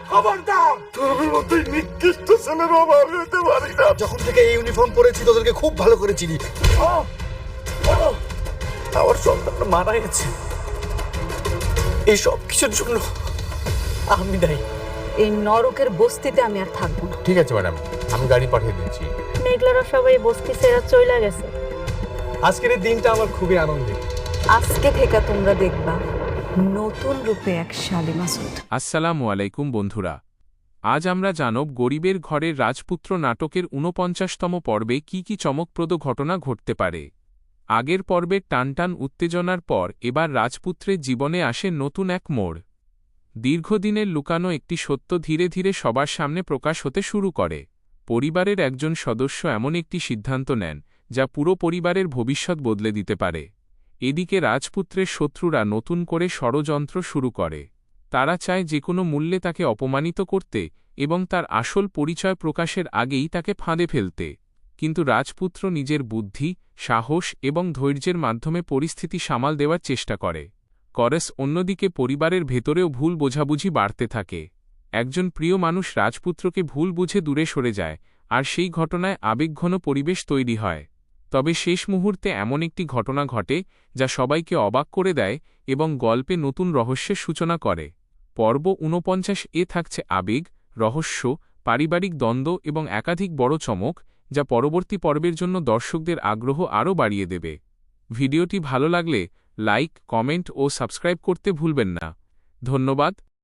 খবরদার, তোর মতোই নিকৃষ্ট ছেলের অভাব হতে পারি না। যখন থেকে এই ইউনিফর্ম পরেছি তোদেরকে খুব ভালো করে চিনি। আমার সন্তানটা মারা গেছে, এই সব কিছুর জন্য আমি দায়ী। এই নরকের বস্তিতে আমি আর থাকবো না। ঠিক আছে ম্যাডাম, আমি গাড়ি পাঠিয়ে দিচ্ছি। মেঘলারা সবাই বস্তি ছেড়ে চলে গেছে। আজকের এই দিনটা আমার খুবই আনন্দের। আজকে থেকে তোমরা দেখবা নতুন রূপে এক শালী মাসুদ। আসসালামু আলাইকুম বন্ধুরা, আজ আমরা জানব গরিবের ঘরের রাজপুত্র নাটকের ৪৯তম পর্বে কি কি চমকপ্রদ ঘটনা ঘটতে পারে। আগের পর্বের টানটান উত্তেজনার পর এবার রাজপুত্রের জীবনে আসে নতুন এক মোড়। দীর্ঘদিনের লুকানো একটি সত্য ধীরে ধীরে সবার সামনে প্রকাশ হতে শুরু করে। পরিবারের একজন সদস্য এমন একটি সিদ্ধান্ত নেন যা পুরো পরিবারের ভবিষ্যৎ বদলে দিতে পারে। এদিকে রাজপুত্রের শত্রুরা নতুন করে ষড়যন্ত্র শুরু করে। তারা চায় যে কোনো মূল্যে তাকে অপমানিত করতে এবং তার আসল পরিচয় প্রকাশের আগেই তাকে ফাঁদে ফেলতে। কিন্তু রাজপুত্র নিজের বুদ্ধি, সাহস এবং ধৈর্যের মাধ্যমে পরিস্থিতি সামাল দেওয়ার চেষ্টা করে। অন্যদিকে পরিবারের ভেতরেও ভুল বোঝাবুঝি বাড়তে থাকে। একজন প্রিয় মানুষ রাজপুত্রকে ভুল বুঝে দূরে সরে যায়, আর সেই ঘটনায় আবেগঘন পরিবেশ তৈরি হয়। তবে শেষ মুহূর্তে এমন একটি ঘটনা ঘটে যা সবাইকে অবাক করে দেয় এবং গল্পে নতুন রহস্যের সূচনা করে। পর্ব ৪৯ থাকছে আবেগ, রহস্য, পারিবারিক দ্বন্দ্ব এবং একাধিক বড় চমক, যা পরবর্তী পর্বের জন্য দর্শকদের আগ্রহ আরও বাড়িয়ে দেবে। ভিডিওটি ভালো লাগলে লাইক, কমেন্ট ও সাবস্ক্রাইব করতে ভুলবেন না। ধন্যবাদ।